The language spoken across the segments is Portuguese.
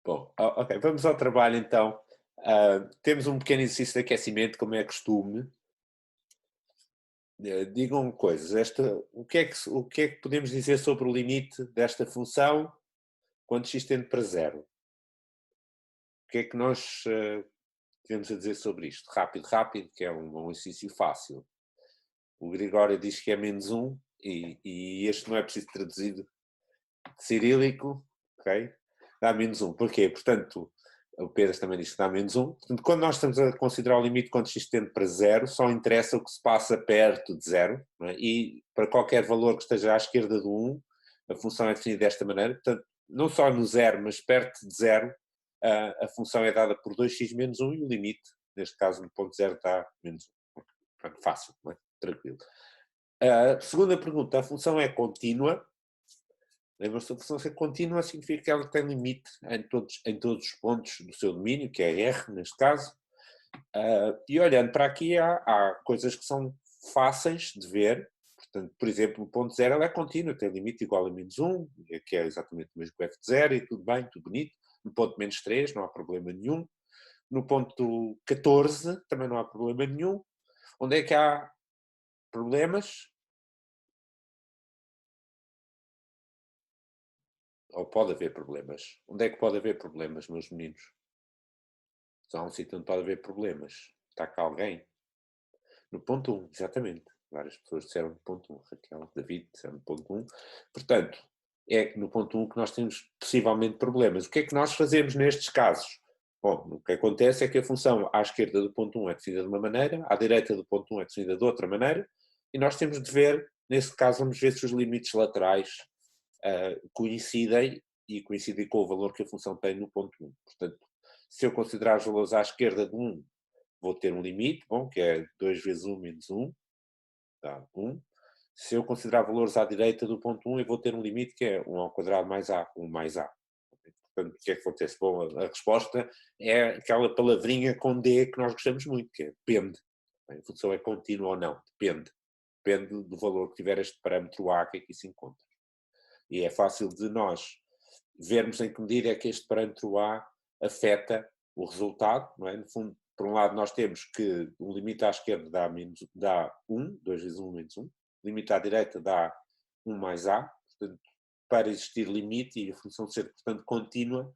Bom, ok, vamos ao trabalho então. Temos um pequeno exercício de aquecimento, como é costume. Digam coisas. O que é que podemos dizer sobre o limite desta função quando x tende para zero? O que é que nós temos a dizer sobre isto? Rápido, rápido, que é um exercício fácil. O Gregório diz que é menos um e este não é preciso traduzir de cirílico, ok? Dá menos um. Porquê? Portanto, o Pedro também diz que dá menos um. Portanto, quando nós estamos a considerar o limite quando x tende para zero, só interessa o que se passa perto de zero, não é? E para qualquer valor que esteja à esquerda do 1, a função é definida desta maneira. Portanto, não só no zero, mas perto de zero, a função é dada por 2x menos 1 e o limite, neste caso no ponto zero, dá menos 1. Portanto, fácil, não é? Tranquilo. Segunda pergunta, a função é contínua. Lembra-se que a função ser contínua significa que ela tem limite em todos os pontos do seu domínio, que é R, neste caso. E olhando para aqui, há coisas que são fáceis de ver. Portanto, por exemplo, o ponto zero ela é contínua, tem limite igual a menos 1, que é exatamente o mesmo que o f de zero, e tudo bem, tudo bonito. No ponto menos 3 não há problema nenhum. No ponto 14 também não há problema nenhum. Onde é que há problemas? Ou pode haver problemas? Onde é que pode haver problemas, meus meninos? Só há um sítio onde pode haver problemas. Está cá alguém? No ponto 1, exatamente. Várias pessoas disseram no ponto 1. Raquel, David disseram no ponto 1. Portanto, é no ponto 1 que nós temos possivelmente problemas. O que é que nós fazemos nestes casos? Bom, o que acontece é que a função à esquerda do ponto 1 é definida de uma maneira, à direita do ponto 1 é definida de outra maneira, e nós temos de ver, nesse caso, vamos ver se os limites laterais coincidem e coincidem com o valor que a função tem no ponto 1. Portanto, se eu considerar os valores à esquerda de 1, vou ter um limite, bom, que é 2 vezes 1 menos 1, dá 1. Se eu considerar valores à direita do ponto 1, eu vou ter um limite que é 1 ao quadrado mais A, 1 mais A. Portanto, o que é que acontece? Bom, a resposta é aquela palavrinha com D que nós gostamos muito, que é depende. A função é contínua ou não, depende. Depende do valor que tiver este parâmetro A que aqui se encontra. E é fácil de nós vermos em que medida é que este parâmetro A afeta o resultado, não é? No fundo, por um lado, nós temos que o limite à esquerda dá 1, 2 vezes 1 menos 1, o limite à direita dá 1 mais A, portanto, para existir limite e a função ser, portanto, contínua,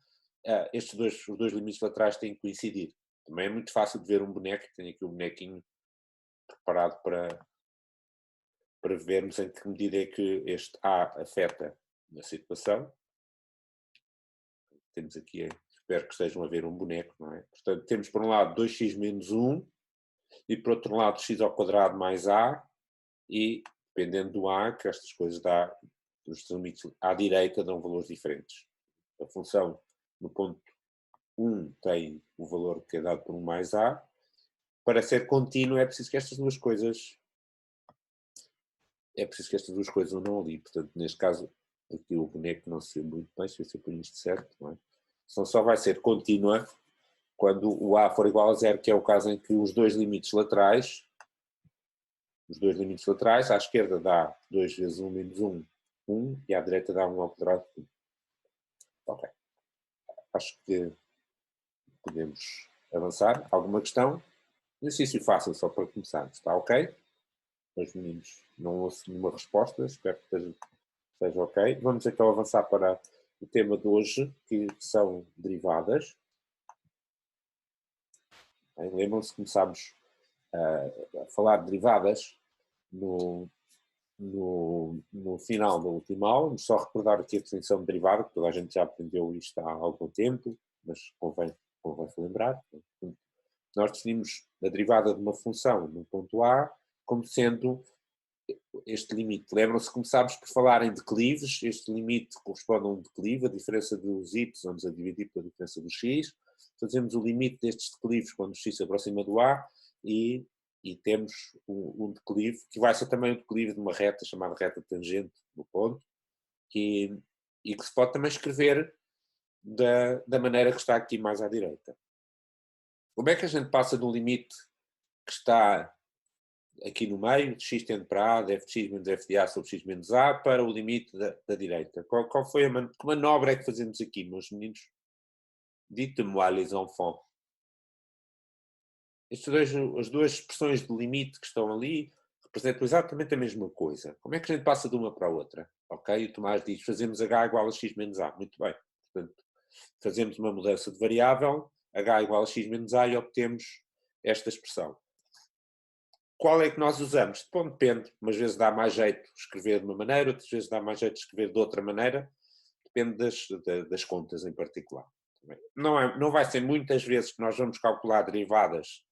os dois limites laterais têm que coincidir. Também é muito fácil de ver um boneco, tenho aqui um bonequinho preparado para vermos em que medida é que este A afeta a situação. Temos aqui, espero que estejam a ver um boneco, não é? Portanto, temos por um lado 2x menos 1 e por outro lado x ao quadrado mais a e, dependendo do a, que estas coisas os limites à direita dão valores diferentes. A função no ponto 1 tem o valor que é dado por 1 mais a. Para ser contínuo é preciso que estas duas coisas não ali. Portanto, neste caso, aqui o boneco não se vê muito bem, se eu ponho isto certo, não é? Então só vai ser contínua quando o A for igual a zero, que é o caso em que os dois limites laterais, à esquerda dá 2 vezes 1 menos 1, 1, e à direita dá 1 ao quadrado de 1. Ok. Acho que podemos avançar. Alguma questão? Exercício fácil, só para começar. Está ok? Os meninos não ouço nenhuma resposta, espero que esteja ok. Vamos então avançar para o tema de hoje, que são derivadas. Lembram-se que começámos a falar de derivadas no final da última aula. Vamos só recordar aqui a definição de derivada, que toda a gente já aprendeu isto há algum tempo, mas convém-se lembrar. Nós definimos a derivada de uma função no ponto A como sendo este limite. Lembram-se que começámos por falar em declives, este limite corresponde a um declive, a diferença dos y a dividir pela diferença do x, fazemos o limite destes declives quando o x se aproxima do A e temos um declive, que vai ser também o declive de uma reta chamada reta tangente do ponto, e que se pode também escrever da maneira que está aqui mais à direita. Como é que a gente passa de um limite que está aqui no meio, de x tende para A, de f de x menos f de A sobre x menos A, para o limite da direita? Qual foi que manobra é que fazemos aqui, meus meninos? Dites-moi les enfants. As duas expressões de limite que estão ali representam exatamente a mesma coisa. Como é que a gente passa de uma para a outra? Ok? O Tomás diz, fazemos h igual a x menos a. Muito bem. Portanto, fazemos uma mudança de variável, h igual a x menos a, e obtemos esta expressão. Qual é que nós usamos? Bom, depende. Umas vezes dá mais jeito de escrever de uma maneira, outras vezes dá mais jeito de escrever de outra maneira. Depende das contas em particular. Não vai ser muitas vezes que nós vamos calcular derivadas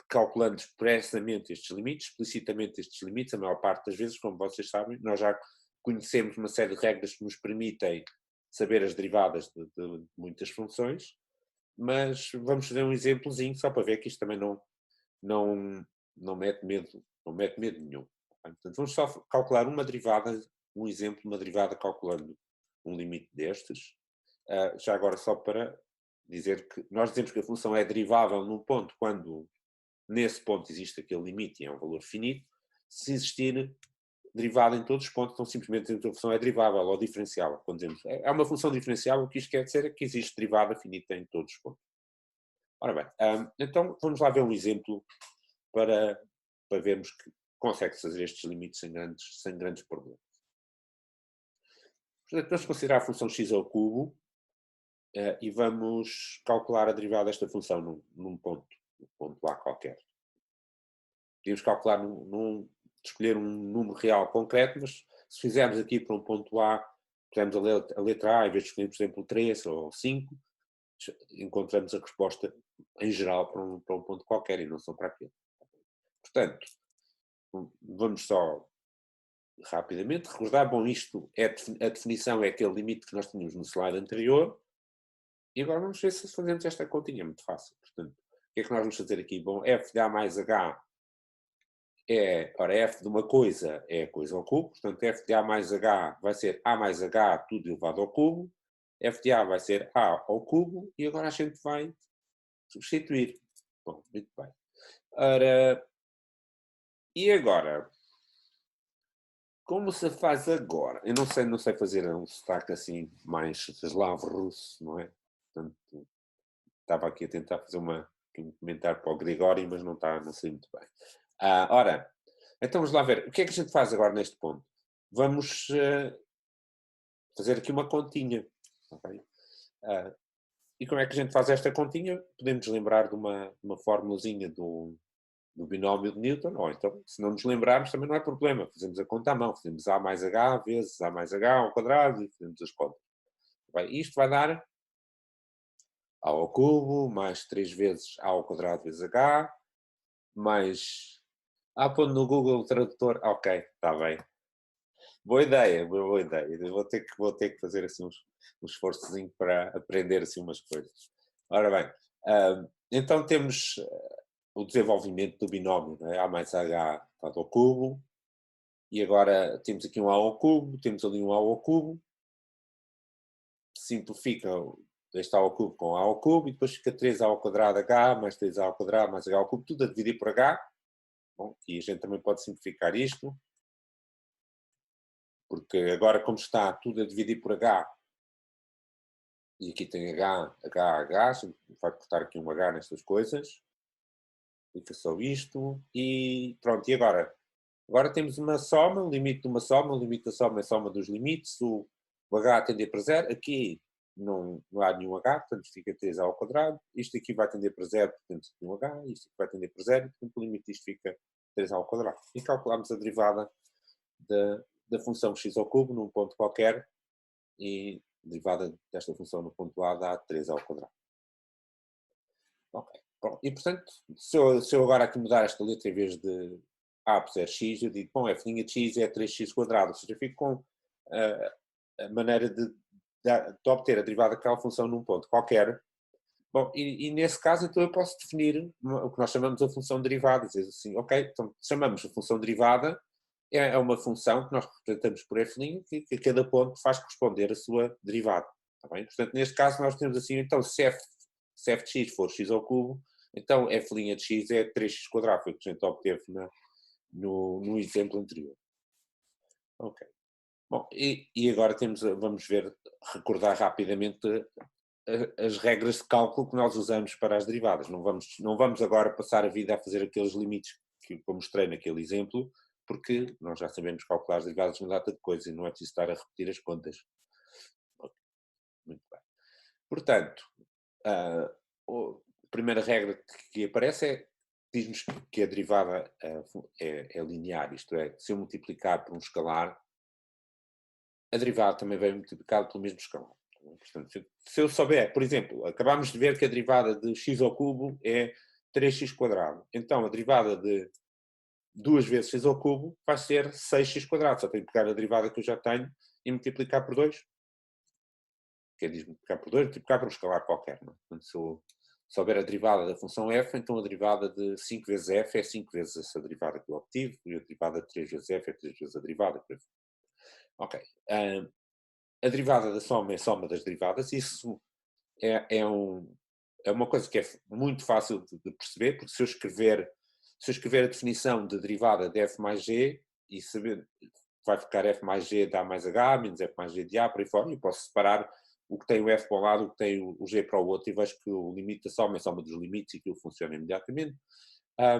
calculando expressamente estes limites, explicitamente estes limites. A maior parte das vezes, como vocês sabem, nós já conhecemos uma série de regras que nos permitem saber as derivadas de muitas funções, mas vamos fazer um exemplozinho só para ver que isto também não mete medo nenhum. Portanto, vamos só calcular uma derivada, um exemplo, uma derivada calculando um limite destes. Já agora só para dizer que nós dizemos que a função é derivável num ponto quando nesse ponto existe aquele limite e é um valor finito. Se existir derivada em todos os pontos, então simplesmente dizemos que a função é derivável ou diferenciável. Quando dizemos é uma função diferenciável, o que isto quer dizer é que existe derivada finita em todos os pontos. Ora bem, então vamos lá ver um exemplo para vermos que consegue-se fazer estes limites sem grandes problemas. Portanto, vamos considerar a função x ao cubo e vamos calcular a derivada desta função num ponto A qualquer. Podíamos calcular escolher um número real concreto, mas se fizermos aqui para um ponto A, pusermos a letra A, em vez de escolher, por exemplo, 3 ou 5, encontramos a resposta em geral para um ponto qualquer e não só para aquele. Portanto, vamos só rapidamente recordar, bom, isto a definição é aquele limite que nós tínhamos no slide anterior, e agora vamos ver se fazemos esta continha, muito fácil. Portanto, o que é que nós vamos fazer aqui? Bom, f de a mais h ora, f de uma coisa é a coisa ao cubo, portanto, f de a mais h vai ser a mais h tudo elevado ao cubo, f de a vai ser a ao cubo, e agora a gente vai substituir. Bom, muito bem. Ora, e agora? Como se faz agora? Eu não sei fazer um sotaque assim mais eslavo russo, não é? Portanto, estava aqui a tentar fazer um comentário para o Grigori, mas não sei muito bem. Ora, então vamos lá ver. O que é que a gente faz agora neste ponto? Vamos fazer aqui uma continha. Okay? E como é que a gente faz esta continha? Podemos lembrar de uma formulazinha do binómio de Newton, ou então, se não nos lembrarmos, também não é problema. Fazemos a conta à mão. Fazemos A mais H vezes A mais H ao quadrado e fazemos as contas. Bem, isto vai dar A ao cubo, mais 3 vezes A ao quadrado vezes H, mais... pondo no Google Tradutor. Ok, está bem. Boa ideia, boa ideia. Vou ter que fazer assim um esforçozinho para aprender assim umas coisas. Ora bem, então temos o desenvolvimento do binómio, não é? A mais H dado ao cubo, e agora temos aqui um A ao cubo, temos ali um A ao cubo, simplifica este A ao cubo com A ao cubo, e depois fica 3A ao quadrado H, mais 3A ao quadrado, mais H ao cubo, tudo a dividir por H. Bom, e a gente também pode simplificar isto, porque agora como está tudo a dividir por H, e aqui tem H, a gente vai cortar aqui um H nestas coisas, fica só isto, e pronto, e agora? Agora temos uma soma, o limite de uma soma, o limite da soma é a soma dos limites, o H tende para zero, aqui não há nenhum H, portanto fica 3A ao quadrado, isto aqui vai tender para zero, portanto tem um H, isto aqui vai tender para zero, portanto o limite disto fica 3A ao quadrado. E calculamos a derivada da função x ao cubo num ponto qualquer, e a derivada desta função no ponto A dá 3A ao quadrado. Ok. Bom, e portanto, se eu agora aqui mudar esta letra, em vez de A puser x, eu digo, bom, f' de x é 3x quadrado, ou seja, eu fico com a maneira de obter a derivada daquela função num ponto qualquer. Bom, e nesse caso, então eu posso definir o que nós chamamos a função derivada, dizer assim, ok, então chamamos a função derivada, é uma função que nós representamos por f' que a cada ponto faz corresponder a sua derivada. Está bem? Portanto, neste caso nós temos assim, então se f de x for x ao cubo, então f' de x é 3x quadrado, foi o que a gente obteve no exemplo anterior. Ok. Bom, e agora vamos recordar rapidamente as regras de cálculo que nós usamos para as derivadas. Não vamos agora passar a vida a fazer aqueles limites que eu mostrei naquele exemplo, porque nós já sabemos calcular as derivadas de uma data de coisas e não é preciso estar a repetir as contas. Muito bem. Portanto, a primeira regra que aparece diz-nos que a derivada é linear, isto é, se eu multiplicar por um escalar, a derivada também vai multiplicada pelo mesmo escalar. Portanto, se eu souber, por exemplo, acabámos de ver que a derivada de x ao cubo é 3x quadrado. Então, a derivada de 2 vezes x ao cubo vai ser 6x quadrado. Só tenho que pegar a derivada que eu já tenho e multiplicar por 2. Que é multiplicar por 2, multiplicar por um escalar qualquer. Não? Portanto, se eu souber a derivada da função f, então a derivada de 5 vezes f é 5 vezes essa derivada que eu obtive, e a derivada de 3 vezes f é 3 vezes a derivada. Ok. A derivada da soma é a soma das derivadas. Isso é uma coisa que é muito fácil de perceber, porque se eu escrever a definição de derivada de f mais g, e saber, vai ficar f mais g dá mais h, menos f mais g de a, por aí fora, e eu posso separar o que tem o f para um lado, o que tem o g para o outro, e vejo que o limite da soma é a soma dos limites e aquilo funciona imediatamente. A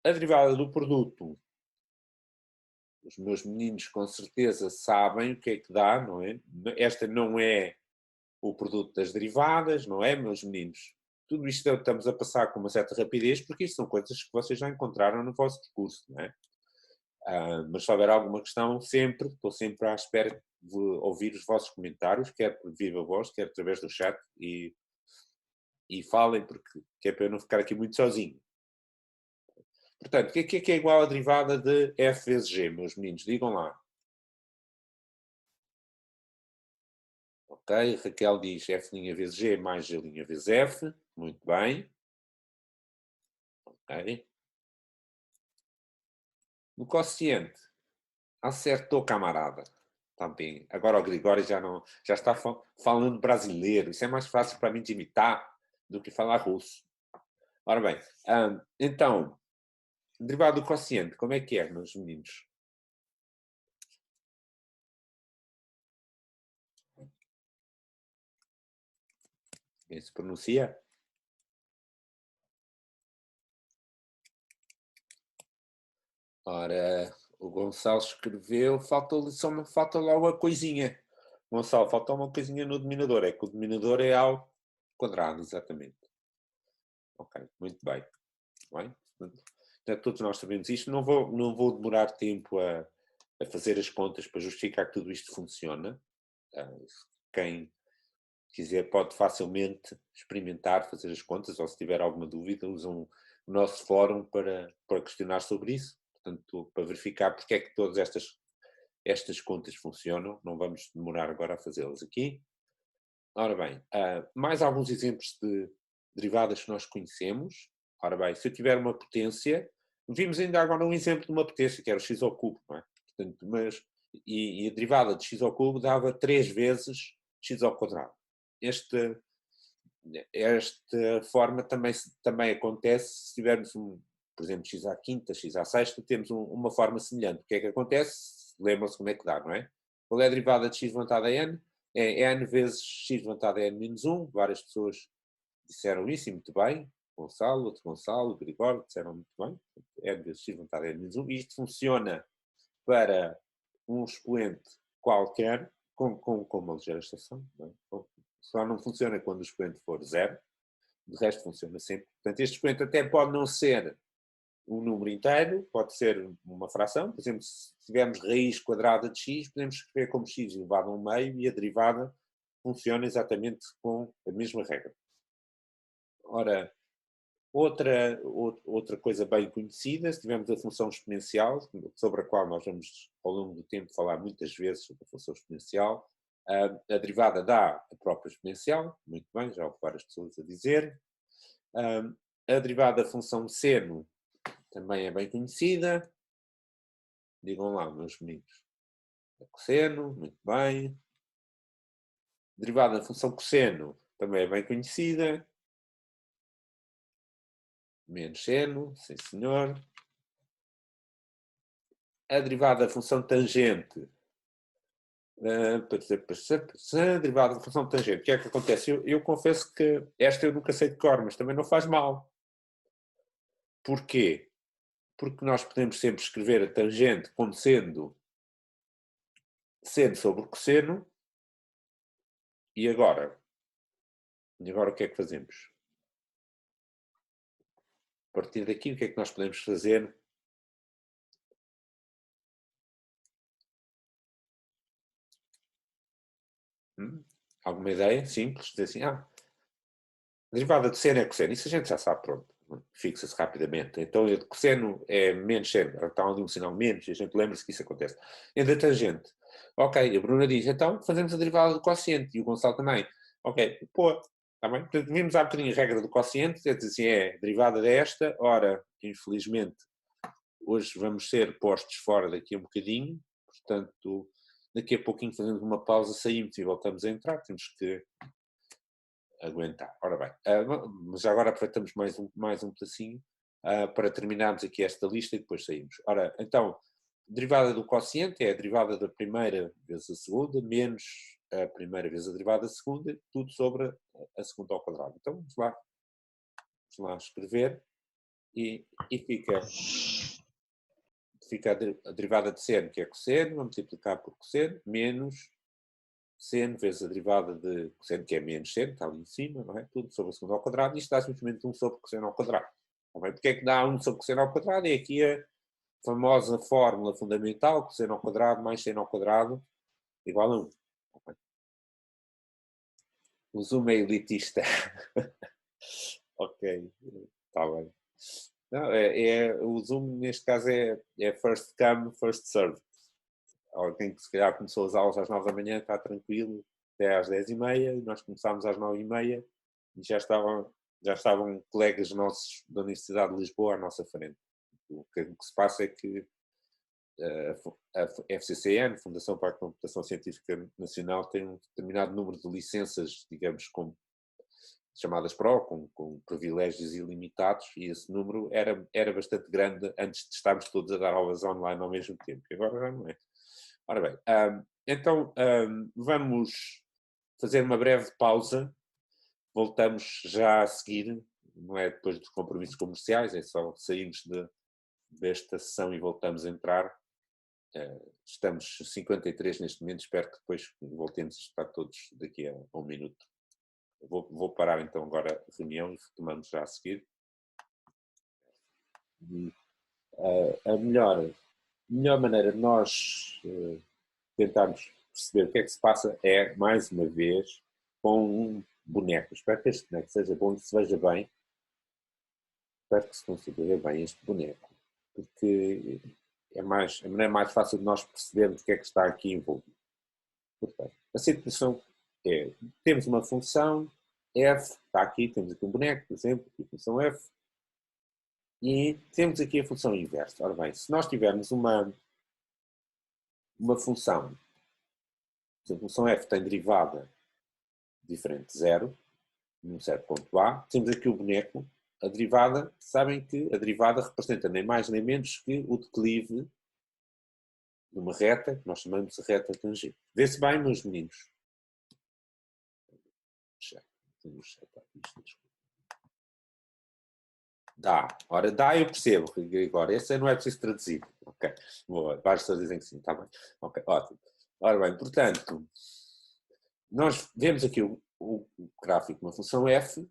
derivada do produto, os meus meninos com certeza sabem o que é que dá, não é? Esta não é o produto das derivadas, não é, meus meninos? Tudo isto estamos a passar com uma certa rapidez, porque isto são coisas que vocês já encontraram no vosso percurso, não é? Mas se houver alguma questão, estou sempre à espera de ouvir os vossos comentários, quer por viva voz, quer através do chat, e falem, porque que é para eu não ficar aqui muito sozinho. Portanto, o que é igual à derivada de f vezes g, meus meninos? Digam lá. Ok, Raquel diz f' vezes g mais g' vezes f. Muito bem. Ok. No quociente, acertou, camarada. Está bem. Agora o Gregório já está falando brasileiro. Isso é mais fácil para mim de imitar do que falar russo. Ora bem, então, derivado do quociente, como é que é, meus meninos? Quem se pronuncia? Ora, o Gonçalo escreveu, falta lá uma coisinha. Gonçalo, falta uma coisinha no denominador. É que o denominador é ao quadrado, exatamente. Ok, muito bem. Bem? Portanto, todos nós sabemos isto. Não vou demorar tempo a fazer as contas para justificar que tudo isto funciona. Quem quiser pode facilmente experimentar, fazer as contas, ou se tiver alguma dúvida, usam o nosso fórum para questionar sobre isso. Portanto, para verificar porque é que todas estas contas funcionam. Não vamos demorar agora a fazê-las aqui. Ora bem, mais alguns exemplos de derivadas que nós conhecemos. Ora bem, se eu tiver uma potência, vimos ainda agora um exemplo de uma potência, que era o x ao cubo, não é? Portanto, e a derivada de x ao cubo dava 3 vezes x ao quadrado. Esta forma também acontece se tivermos, por exemplo, x à quinta, x à sexta, temos uma forma semelhante. O que é que acontece? Lembram-se como é que dá, não é? Qual é a derivada de x levantado a n? É n vezes x levantado a n menos 1. Várias pessoas disseram isso e muito bem. Gonçalo, outro Gonçalo, Gregório, disseram muito bem. N vezes x levantado a n menos 1. E isto funciona para um expoente qualquer, com uma ligeira exceção. Não é? Só não funciona quando o expoente for zero. De resto funciona sempre. Portanto, este expoente até pode não ser um número inteiro, pode ser uma fração. Por exemplo, se tivermos raiz quadrada de x, podemos escrever como x elevado a 1/2 e a derivada funciona exatamente com a mesma regra. Ora, outra coisa bem conhecida, se tivermos a função exponencial, sobre a qual nós vamos, ao longo do tempo, falar muitas vezes sobre a função exponencial, a derivada dá a própria exponencial, muito bem, já houve várias pessoas a dizer. A derivada da função seno também é bem conhecida. Digam lá, meus meninos. Cosseno, muito bem. Derivada da função cosseno também é bem conhecida. Menos seno, sim senhor. A derivada da função tangente Derivada da função tangente. O que é que acontece? Eu confesso que esta eu nunca sei de cor, mas também não faz mal. Porquê? Porque nós podemos sempre escrever a tangente como sendo seno sobre o cosseno. E agora? O que é que fazemos? A partir daqui, o que é que nós podemos fazer? Alguma ideia? Simples? Dizer assim, derivada de seno é cosseno. Isso a gente já sabe, pronto. Fixa-se rapidamente. Então, o cosseno é menos seno. Está ali um sinal menos e a gente lembra-se que isso acontece. E da tangente. Ok, a Bruna diz, então fazemos a derivada do quociente. E o Gonçalo também. Ok, pô, está bem? Portanto, vimos há bocadinho a regra do quociente. É dizer assim, é derivada desta. Ora, infelizmente, hoje vamos ser postos fora daqui a um bocadinho. Portanto, daqui a pouquinho fazemos uma pausa, saímos e voltamos a entrar. Temos que aguentar. Ora bem, mas agora aproveitamos mais um pedacinho para terminarmos aqui esta lista e depois saímos. Ora, então, derivada do quociente é a derivada da primeira vezes a segunda, menos a primeira vezes a derivada da segunda, tudo sobre a segunda ao quadrado. Então, vamos lá escrever e fica a derivada de seno, que é cosseno, vamos multiplicar por cosseno, menos seno vezes a derivada de cosseno, que é menos seno, está ali em cima, não é? Tudo sobre a segunda ao quadrado, e isto dá simplesmente 1 sobre cosseno ao quadrado. Está bem? Porque é que dá 1 sobre cosseno ao quadrado? É aqui a famosa fórmula fundamental, cosseno ao quadrado mais seno ao quadrado, igual a 1. O zoom é elitista. Ok, está bem. Não, o zoom, neste caso, é first come, first serve. Alguém que se calhar começou as aulas às 9 da manhã está tranquilo até às 10h30, e nós começámos às 9h30 e já estavam colegas nossos da Universidade de Lisboa à nossa frente. O que se passa é que a FCCN, Fundação para a Computação Científica Nacional, tem um determinado número de licenças, digamos, chamadas PRO, com privilégios ilimitados, e esse número era bastante grande antes de estarmos todos a dar aulas online ao mesmo tempo, que agora já não é. Ora bem, então vamos fazer uma breve pausa, voltamos já a seguir, não é depois dos compromissos comerciais, é só sairmos desta sessão e voltamos a entrar. Estamos 53 neste momento, espero que depois voltemos a estar todos daqui a um minuto. Vou parar então agora a reunião e retomamos já a seguir. A melhor maneira de nós tentarmos perceber o que é que se passa é, mais uma vez, com um boneco. Espero que este boneco seja bom e que se veja bem. Espero que se consiga ver bem este boneco, porque é a maneira mais fácil de nós percebermos o que é que está aqui envolvido. Portanto, a situação é, temos uma função f, está aqui, temos aqui um boneco, por exemplo, aqui a função f, e temos aqui a função inversa. Ora bem, se nós tivermos uma função, se a função f tem derivada diferente de 0, num certo ponto A, temos aqui o boneco, a derivada, sabem que a derivada representa nem mais nem menos que o declive de uma reta, que nós chamamos de reta tangente. Vê-se bem, meus meninos? Dá. Ora, dá, eu percebo, Gregório. Esse não é preciso traduzir. Ok. Boa. Várias pessoas dizem que sim. Está bem. Ok, ótimo. Ora bem, portanto, nós vemos aqui o gráfico de uma função f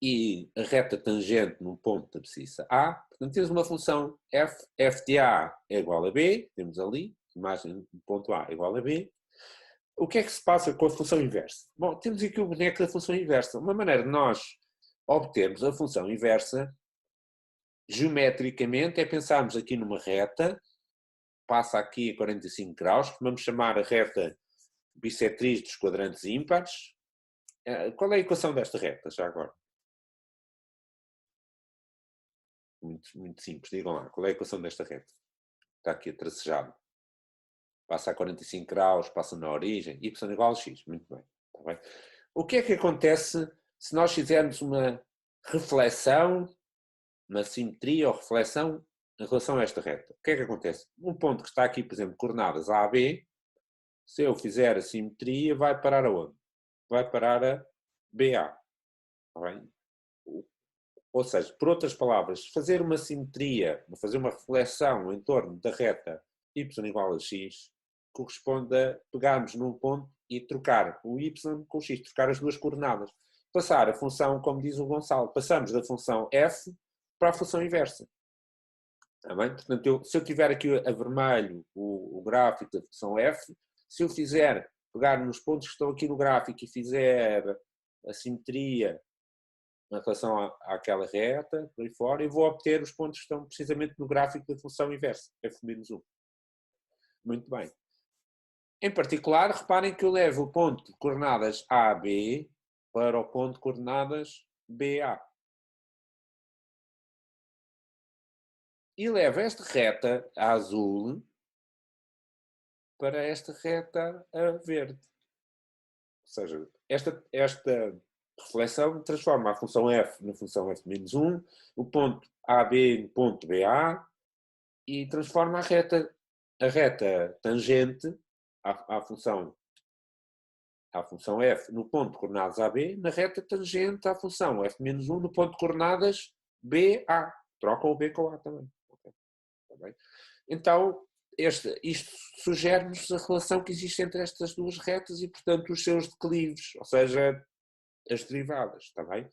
e a reta tangente num ponto da abscissa A. Portanto, temos uma função f de A é igual a B. Temos ali, imagem do ponto A é igual a B. O que é que se passa com a função inversa? Bom, temos aqui o boneco da função inversa. Uma maneira de nós obtermos a função inversa geometricamente é pensarmos aqui numa reta, passa aqui a 45 graus, que vamos chamar a reta bissetriz dos quadrantes ímpares. Qual é a equação desta reta, já agora? Muito, muito simples, digam lá. Qual é a equação desta reta? Está aqui tracejado. Passa a 45 graus, passa na origem, y igual a x. Muito bem. Está bem? O que é que acontece se nós fizermos uma reflexão, uma simetria ou reflexão em relação a esta reta? O que é que acontece? Um ponto que está aqui, por exemplo, coordenadas A a B, Se eu fizer a simetria, vai parar aonde? Vai parar a BA. Está bem? Ou seja, por outras palavras, fazer uma simetria, fazer uma reflexão em torno da reta y igual a x, corresponde a pegarmos num ponto e trocar o y com o x, trocar as duas coordenadas. Passar a função, como diz o Gonçalo, passamos da função f para a função inversa. Está bem? Portanto, se eu tiver aqui a vermelho o gráfico da função f, se eu fizer, pegar nos pontos que estão aqui no gráfico e fizer a simetria em relação àquela reta, por aí fora, eu vou obter os pontos que estão precisamente no gráfico da função inversa, f-1. Muito bem. Em particular, reparem que eu levo o ponto de coordenadas AB para o ponto de coordenadas BA. E levo esta reta a azul para esta reta a verde. Ou seja, esta reflexão transforma a função f na função f-1, o ponto AB no ponto BA, e transforma a reta tangente à função f no ponto de coordenadas AB na reta tangente à função f-1 no ponto de coordenadas BA. Trocam o B com o A também. Okay. Tá bem? Então, isto sugere-nos a relação que existe entre estas duas retas e, portanto, os seus declives, ou seja, as derivadas, está bem?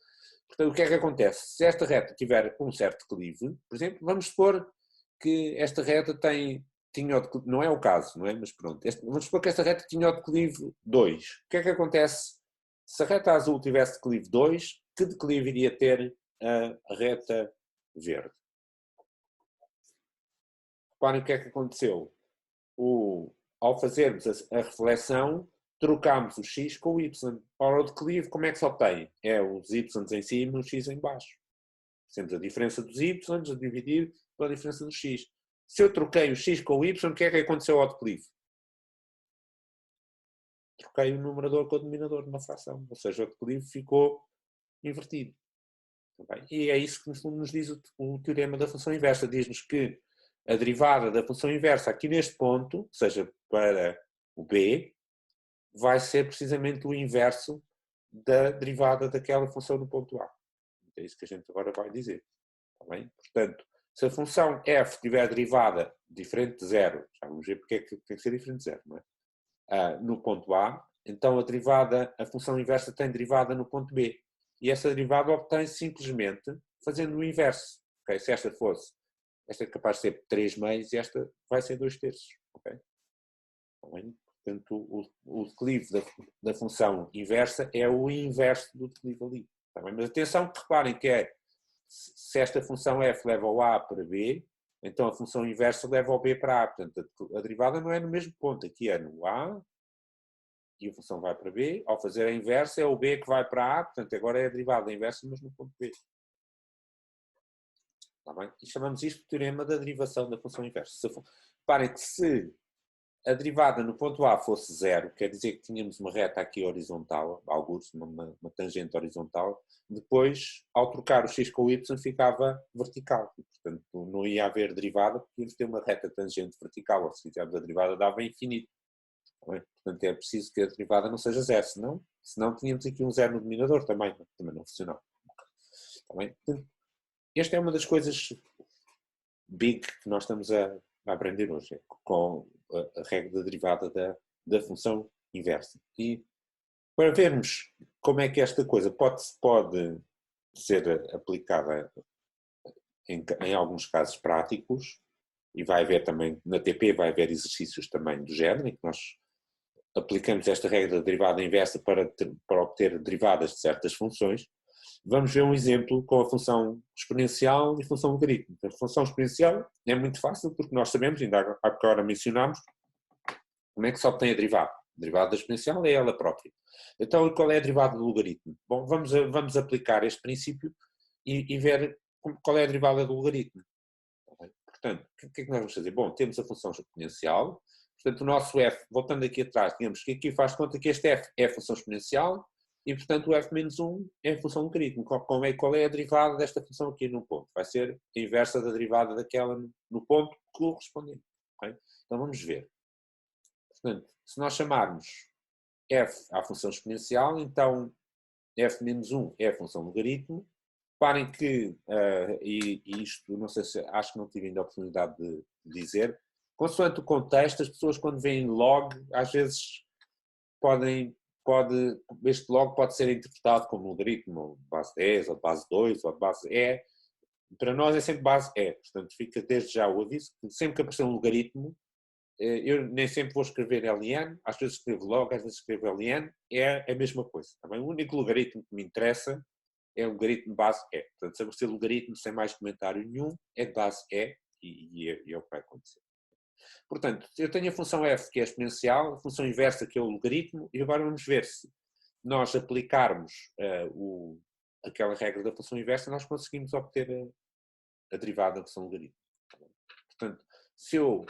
Portanto, o que é que acontece? Se esta reta tiver um certo declive, por exemplo, vamos supor que esta reta tinha o declive, não é o caso, não é? Mas pronto, vamos supor que esta reta tinha o declive 2. O que é que acontece se a reta azul tivesse declive 2? Que declive iria ter a reta verde? Reparem o que é que aconteceu. Ao fazermos a reflexão, trocámos o x com o y. Ora, o declive, como é que se obtém? É os y em cima e o x em baixo. Temos a diferença dos y a dividir pela diferença do x. Se eu troquei o x com o y, o que é que aconteceu ao declive? Troquei o numerador com o denominador numa fração. Ou seja, o declive ficou invertido. E é isso que nos diz o teorema da função inversa. Diz-nos que a derivada da função inversa aqui neste ponto, ou seja, para o b, vai ser precisamente o inverso da derivada daquela função no ponto A. É isso que a gente agora vai dizer. Está bem? Portanto, se a função f tiver derivada diferente de zero, já vamos ver porque é que tem que ser diferente de zero, não é? No ponto A, então a função inversa tem derivada no ponto B. E essa derivada obtém-se simplesmente fazendo o inverso. Okay? Se esta é capaz de ser 3 meios e esta vai ser 2 terços. Okay? Está bem? Portanto, o declive da função inversa é o inverso do declive ali. Tá bem? Mas atenção que reparem que se esta função f leva ao A para B, então a função inversa leva ao B para A. Portanto, a derivada não é no mesmo ponto. Aqui é no A e a função vai para B. Ao fazer a inversa é o B que vai para A. Portanto, agora é a derivada inversa, mas no ponto B. Tá bem? E chamamos isto de teorema da derivação da função inversa. Reparem que se a derivada no ponto A fosse zero, quer dizer que tínhamos uma reta aqui horizontal, alguns, uma tangente horizontal, depois, ao trocar o x com o y, ficava vertical. E, portanto, não ia haver derivada, porque íamos ter uma reta tangente vertical, ou se fizermos a derivada dava infinito. Portanto, é preciso que a derivada não seja zero, senão tínhamos aqui um zero no denominador também não funcionava. Tá bem? Portanto, esta é uma das coisas big que nós estamos a aprender hoje, com a regra da derivada da função inversa. E para vermos como é que esta coisa pode ser aplicada em alguns casos práticos, e vai haver também, na TP vai haver exercícios também do género, em que nós aplicamos esta regra da derivada inversa para obter derivadas de certas funções. Vamos ver um exemplo com a função exponencial e a função logarítmica. A função exponencial é muito fácil, porque nós sabemos, ainda agora mencionámos, como é que se obtém a derivada. A derivada da exponencial é ela própria. Então, qual é a derivada do logaritmo? Bom, vamos aplicar este princípio e ver qual é a derivada do logaritmo. Portanto, o que é que nós vamos fazer? Bom, temos a função exponencial. Portanto, o nosso f, voltando aqui atrás, digamos que aqui faz conta que este f é a função exponencial, e, portanto, o f-1 é a função logarítmica. Qual é a derivada desta função aqui no ponto? Vai ser a inversa da derivada daquela no ponto correspondente. Okay? Então, vamos ver. Portanto, se nós chamarmos f à função exponencial, então f menos 1 é a função logaritmo. Reparem que, e isto, não sei se, acho que não tive ainda a oportunidade de dizer, consoante o contexto, as pessoas quando veem log, às vezes este log pode ser interpretado como logaritmo de base 10, ou de base 2, ou de base E. Para nós é sempre base E, portanto fica desde já o aviso que sempre que aparecer um logaritmo, eu nem sempre vou escrever ln, às vezes escrevo log, às vezes escrevo ln, é a mesma coisa. Também o único logaritmo que me interessa é o logaritmo de base E. Portanto, se aparecer logaritmo sem mais comentário nenhum, é de base E e é o que vai acontecer. Portanto, eu tenho a função f que é exponencial, a função inversa que é o logaritmo, e agora vamos ver se nós aplicarmos aquela regra da função inversa, nós conseguimos obter a derivada da função logaritmo. Portanto, se eu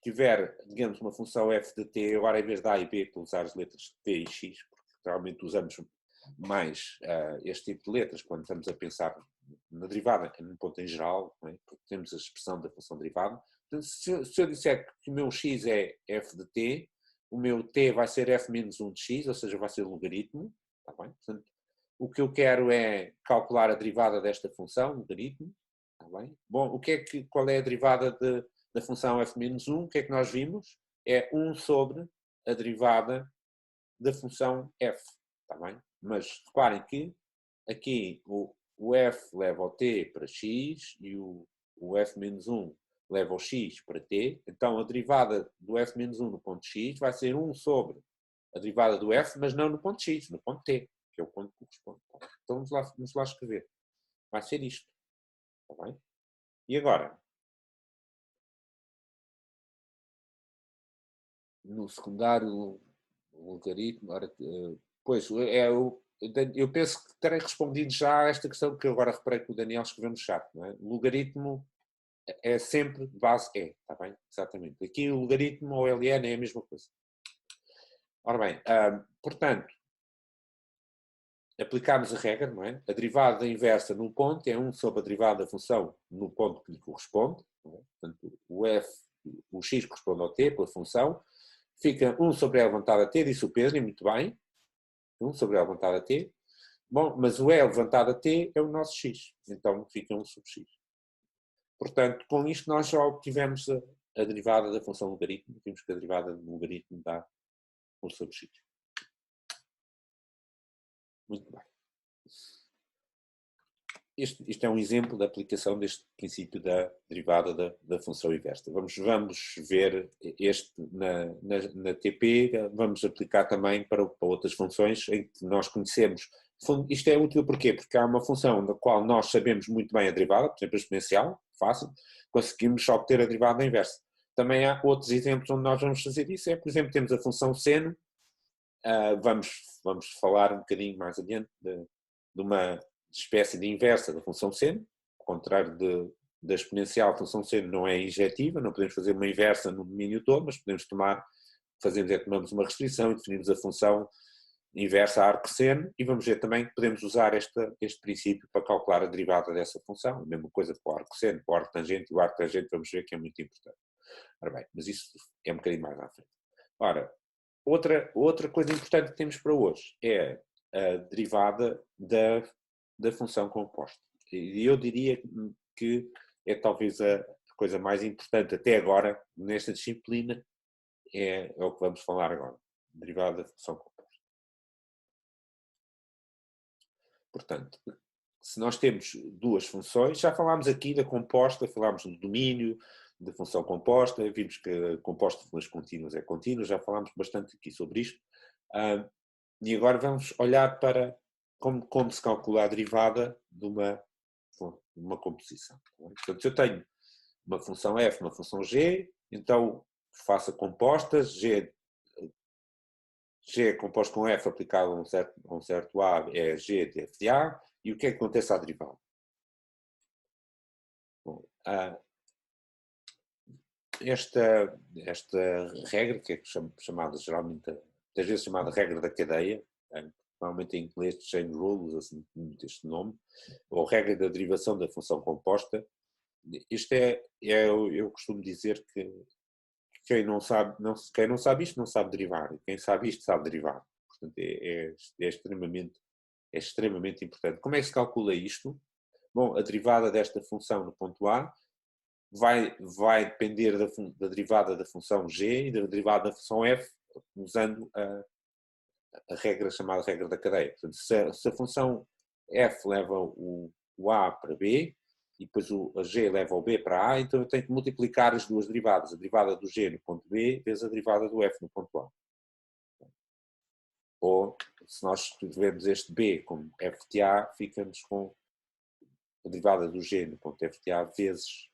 tiver, digamos, uma função f de t, agora em vez de a e b, vou usar as letras t e x, porque realmente usamos mais este tipo de letras quando estamos a pensar na derivada, num ponto em geral, não é? Porque temos a expressão da função derivada. Portanto, se eu disser que o meu x é f de t, o meu t vai ser f menos 1 de x, ou seja, vai ser logaritmo. Está bem? Portanto, o que eu quero é calcular a derivada desta função, logaritmo. Está bem? Bom, qual é a derivada da função f menos 1? O que é que nós vimos? É 1 sobre a derivada da função f. Está bem? Mas reparem que aqui o f leva o t para x e o f menos 1 leva o x para t. Então a derivada do f menos 1 no ponto x vai ser 1 sobre a derivada do f, mas não no ponto x, no ponto t, que é o ponto que corresponde. Então vamos lá escrever. Vai ser isto. Está bem? E agora? No secundário, o logaritmo, pois, eu penso que terei respondido já a esta questão que eu agora reparei que o Daniel escreveu no chat, não é? O logaritmo é sempre base E, está bem? Exatamente. Aqui o logaritmo ou ln é a mesma coisa. Ora bem, portanto, aplicamos a regra, não é? A derivada inversa num ponto é 1 sobre a derivada da função no ponto que lhe corresponde. Não é? Portanto, o x corresponde ao t pela função. Fica 1 sobre L levantado a t, disse o Pedro, e muito bem. 1 sobre L levantado a t. Bom, mas o L levantado a t é o nosso x. Então fica 1 sobre x. Portanto, com isto nós já obtivemos a derivada da função logaritmo. Vimos que a derivada do logaritmo dá 1 sobre x. Muito bem. Isto é um exemplo da aplicação deste princípio da derivada da função inversa. Vamos ver este na TP, vamos aplicar também para outras funções em que nós conhecemos. Isto é útil porquê? Porque há uma função da qual nós sabemos muito bem a derivada, por exemplo a exponencial, fácil, conseguimos obter a derivada inversa. Também há outros exemplos onde nós vamos fazer isso, por exemplo, temos a função seno, vamos falar um bocadinho mais adiante de uma espécie de inversa da função seno, ao contrário da exponencial, a função seno não é injetiva, não podemos fazer uma inversa no domínio todo, mas podemos tomamos uma restrição e definimos a função inversa a arco seno, e vamos ver também que podemos usar este princípio para calcular a derivada dessa função, a mesma coisa para o arco seno, para o arco tangente, e o arco tangente vamos ver que é muito importante. Ora bem, mas isso é um bocadinho mais à frente. Ora, outra coisa importante que temos para hoje é a derivada da função composta. E eu diria que é talvez a coisa mais importante até agora, nesta disciplina, é o que vamos falar agora. Derivada da função composta. Portanto, se nós temos duas funções, já falámos aqui da composta, falámos do domínio, da função composta, vimos que a composta de funções contínuas é contínua, já falámos bastante aqui sobre isto. E agora vamos olhar para como se calcula a derivada de uma composição. Portanto, se eu tenho uma função f, uma função g, então faço a composta, g é composto com f aplicado a um certo a, é g de f de a, e o que é que acontece à derivada? Bom, esta regra, que é chamada geralmente, às vezes chamada regra da cadeia, normalmente em inglês chain rule, usa assim este nome, ou regra da derivação da função composta. Isto eu costumo dizer que quem não sabe isto não sabe derivar, e quem sabe isto sabe derivar. Portanto, é extremamente importante. Como é que se calcula isto? Bom, a derivada desta função no ponto A vai depender da derivada da função g e da derivada da função f, usando a regra chamada regra da cadeia. Portanto, se a função f leva o a para b, e depois a g leva o b para a, então eu tenho que multiplicar as duas derivadas, a derivada do g no ponto b vezes a derivada do f no ponto a. Ou, se nós escrevermos este b como f de a, ficamos com a derivada do g no ponto f de a vezes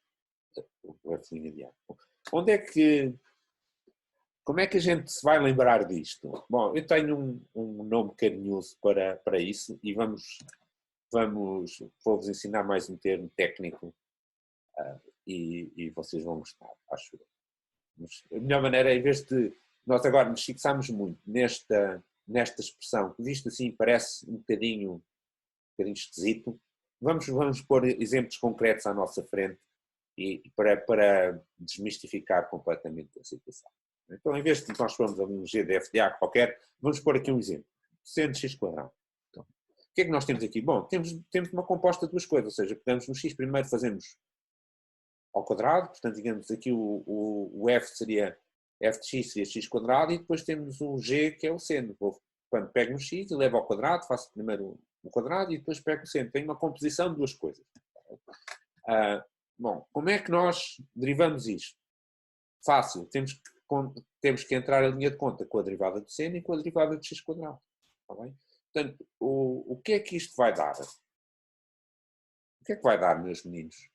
o f' de a. Como é que a gente se vai lembrar disto? Bom, eu tenho um nome carinhoso para isso e vou-vos ensinar mais um termo técnico e vocês vão gostar, acho eu. Mas a melhor maneira, em vez de nós agora nos fixarmos muito nesta expressão, que visto assim parece um bocadinho esquisito, vamos pôr exemplos concretos à nossa frente e para desmistificar completamente a situação. Então, em vez de nós formos ali um g de f de a qualquer, vamos pôr aqui um exemplo. Seno de x quadrado. Então, o que é que nós temos aqui? Bom, temos uma composta de duas coisas, ou seja, pegamos no x, primeiro fazemos ao quadrado, portanto, digamos aqui o f seria, f de x seria x quadrado, e depois temos o g, que é o seno. Quando pego no x e levo ao quadrado, faço primeiro o quadrado e depois pego o seno. Tem uma composição de duas coisas. Bom, como é que nós derivamos isto? Fácil, temos que entrar em linha de conta com a derivada de seno e com a derivada de x quadrado. Está bem? Portanto, o que é que isto vai dar? O que é que vai dar, meus meninos?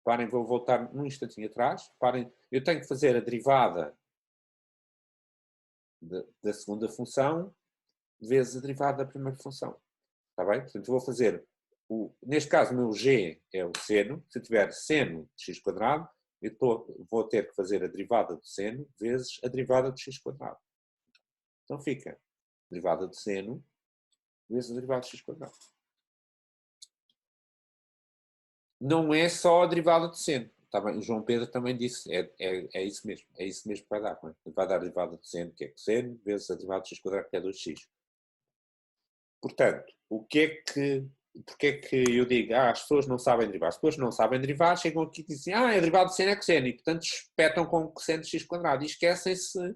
Parem, vou voltar num instantinho atrás. Parem, eu tenho que fazer a derivada da segunda função vezes a derivada da primeira função. Está bem? Portanto, vou fazer, neste caso, o meu g é o seno. Se eu tiver seno de x quadrado, vou ter que fazer a derivada do seno vezes a derivada de x quadrado. Então fica a derivada de seno vezes a derivada de x quadrado. Não é só a derivada de seno. Tá bem? O João Pedro também disse, é isso mesmo. É isso mesmo que vai dar. Não é? Vai dar a derivada de seno, que é cosseno, vezes a derivada de x quadrado, que é 2x. Portanto, porque é que eu digo, as pessoas não sabem derivar? As pessoas não sabem derivar, chegam aqui e dizem, a derivada de seno é cosseno, e portanto espetam com cosseno de x quadrado, e esquecem-se de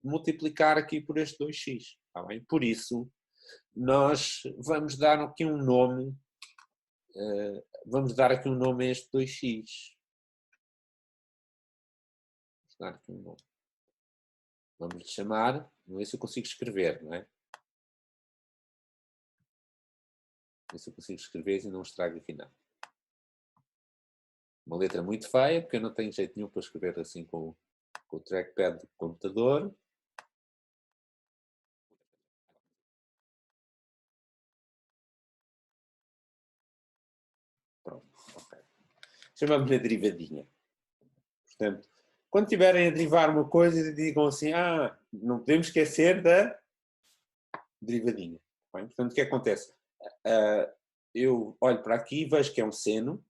multiplicar aqui por este 2x. Tá bem? Por isso, nós vamos dar aqui um nome, a este 2x. Vamos dar aqui um nome. Vamos lhe chamar, não sei se eu consigo escrever, não é? Não sei se eu consigo escrever e não estrago aqui nada. Uma letra muito feia, porque eu não tenho jeito nenhum para escrever assim com o trackpad do computador. Pronto, ok. Chamamos-lhe a derivadinha. Portanto, quando estiverem a derivar uma coisa, digam assim, não podemos esquecer da derivadinha. Bem, portanto, o que acontece? Eu olho para aqui e vejo que é um seno.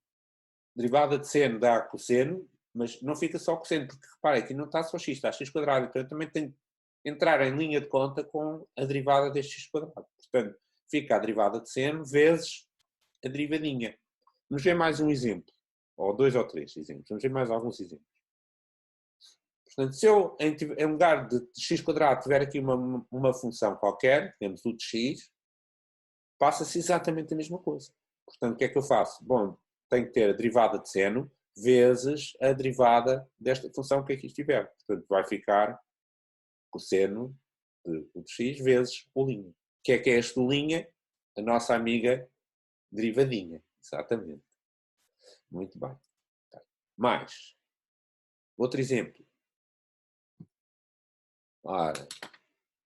Derivada de seno dá cosseno, mas não fica só cosseno, porque reparem, aqui não está só x, está x quadrado. Então eu também tenho que entrar em linha de conta com a derivada deste x quadrado. Portanto, fica a derivada de seno vezes a derivadinha. Vamos ver mais um exemplo. Ou 2 ou 3 exemplos. Vamos ver mais alguns exemplos. Portanto, se eu, em lugar de x quadrado, tiver aqui uma função qualquer, temos u de x, passa-se exatamente a mesma coisa. Portanto, o que é que eu faço? Bom, tenho que ter a derivada de seno vezes a derivada desta função que aqui estiver. Portanto, vai ficar cosseno de u de x vezes o linha. O que é este linha? A nossa amiga derivadinha. Exatamente. Muito bem. Mais. Outro exemplo. Ora,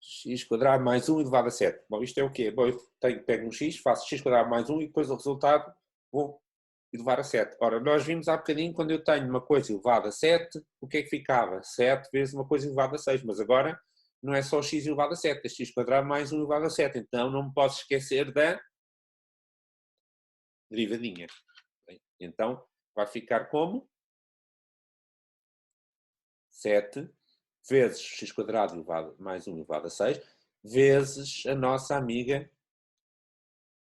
x quadrado mais 1 elevado a 7. Bom, isto é o quê? Bom, eu pego um x, faço x quadrado mais 1 e depois o resultado vou elevar a 7. Ora, nós vimos há bocadinho, quando eu tenho uma coisa elevada a 7, o que é que ficava? 7 vezes uma coisa elevada a 6. Mas agora não é só x elevado a 7, é x quadrado mais 1 elevado a 7. Então não me posso esquecer da derivadinha. Então, vai ficar como 7 vezes x² elevado mais 1 elevado a 6, vezes a nossa amiga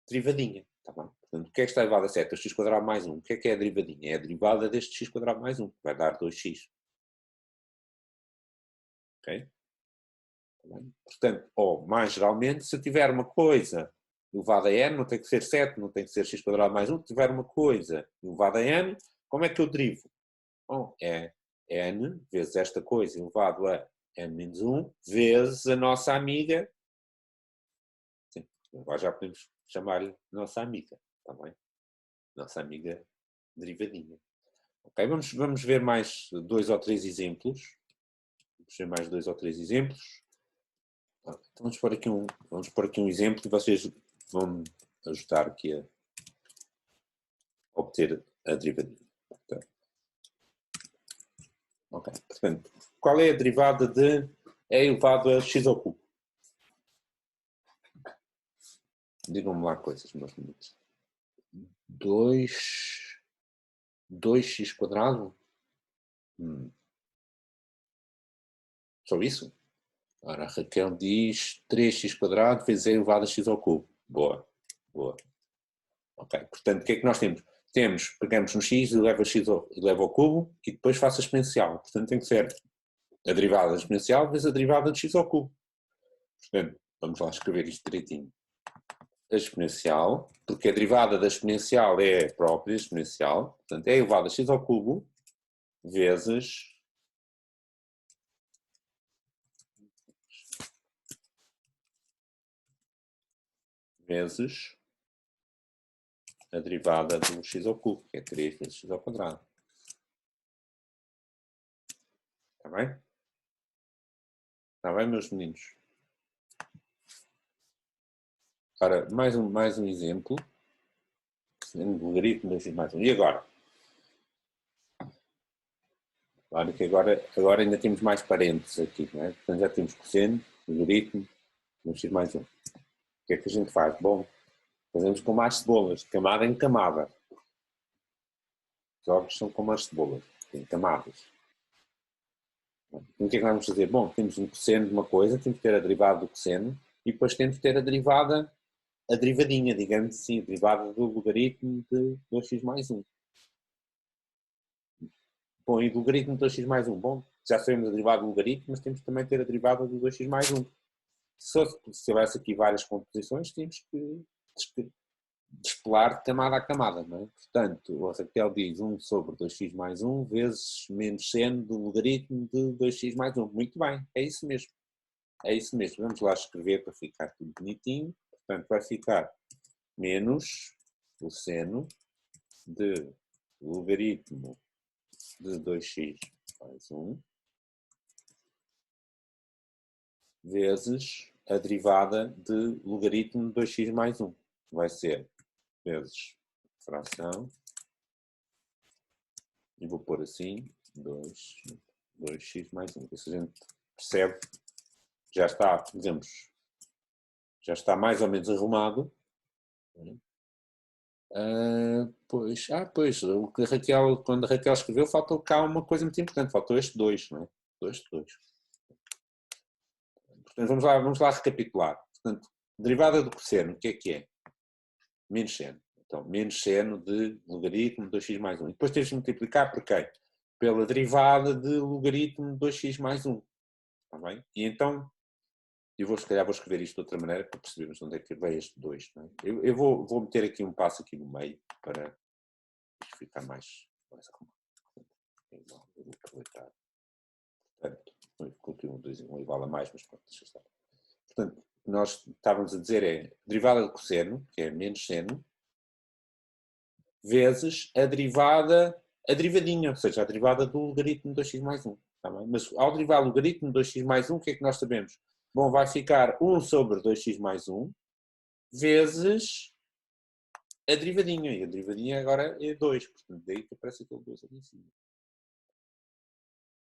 derivadinha. Tá bem? Portanto, o que é que está elevado a 7? O x² mais 1. O que é a derivadinha? É a derivada deste x² mais 1, que vai dar 2x. Ok? Tá bem? Portanto, ou mais geralmente, se eu tiver uma coisa elevada a n, não tem que ser 7, não tem que ser x² mais 1, se tiver uma coisa elevada a n, como é que eu derivo? Bom, é n vezes esta coisa elevado a n menos 1, vezes a nossa amiga. Sim, agora já podemos chamar-lhe nossa amiga, está bem? Nossa amiga derivadinha. Ok, vamos ver mais 2 ou 3 exemplos. Vamos ver mais 2 ou 3 exemplos. Então vamos pôr aqui um exemplo e vocês vão me ajudar aqui a obter a derivadinha. Ok, portanto, qual é a derivada de e elevado a x ao cubo? Digam-me lá coisas, meus meninos. 2x²? Só isso? Ora, a Raquel diz 3x² vezes e elevado a x ao cubo. Boa, boa. Ok, portanto, o que é que nós temos? Pegamos no x, eleva ao cubo e depois faço a exponencial. Portanto, tem que ser a derivada da exponencial vezes a derivada de x ao cubo. Portanto, vamos lá escrever isto direitinho. A exponencial, porque a derivada da exponencial é a própria exponencial, portanto, é elevado a x ao cubo vezes a derivada do x ao cubo, que é 3 vezes x ao quadrado. Está bem? Está bem, meus meninos? Ora, mais um exemplo. Logaritmo 2x mais 1. E agora? Claro que agora ainda temos mais parênteses aqui, não é? Portanto, já temos cosseno, logaritmo, 2x mais 1. O que é que a gente faz? Bom, fazemos como as cebolas, de camada em camada. Os ovos são como as cebolas, têm camadas. Então, o que é que vamos fazer? Bom, temos um cosseno de uma coisa, temos que ter a derivada do cosseno, e depois temos que ter a derivadinha, digamos assim, a derivada do logaritmo de 2x mais 1. Bom, e do logaritmo de 2x mais 1? Bom, já sabemos a derivada do logaritmo, mas temos que também ter a derivada do 2x mais 1. Se houvesse aqui várias composições, temos que despelar de camada a camada, não é? Portanto, a Raquel diz 1 sobre 2x mais 1 vezes menos seno do logaritmo de 2x mais 1. Muito bem, é isso mesmo. É isso mesmo. Vamos lá escrever para ficar tudo bonitinho. Portanto, vai ficar menos o seno de logaritmo de 2x mais 1 vezes a derivada de logaritmo de 2x mais 1. Vai ser vezes fração, e vou pôr assim, 2x mais 1. Isso a gente percebe, já está, dizemos, já está mais ou menos arrumado. Pois, o que a Raquel, quando a Raquel escreveu, faltou cá uma coisa muito importante, faltou este 2, não é? 2. Portanto, vamos lá recapitular. Portanto, derivada do cosseno, o que é? Menos seno. Então, menos seno de logaritmo de 2x mais 1. E depois tens de multiplicar por quê? Pela derivada de logaritmo de 2x mais 1. Está bem? E então, se calhar vou escrever isto de outra maneira para percebermos onde é que veio este 2. Não é? Eu vou meter aqui um passo aqui no meio para ficar mais arrumado. Eu vou aproveitar. Portanto, coloquei um igual a mais, mas pronto, deixa estar. Portanto, nós estávamos a dizer derivada de cosseno, que é menos seno, vezes a derivadinha, ou seja, a derivada do logaritmo de 2x mais 1. Tá bem? Mas ao derivar o logaritmo de 2x mais 1, o que é que nós sabemos? Bom, vai ficar 1 sobre 2x mais 1 vezes a derivadinha. E a derivadinha agora é 2, portanto daí que aparece aquele 2 ali em cima.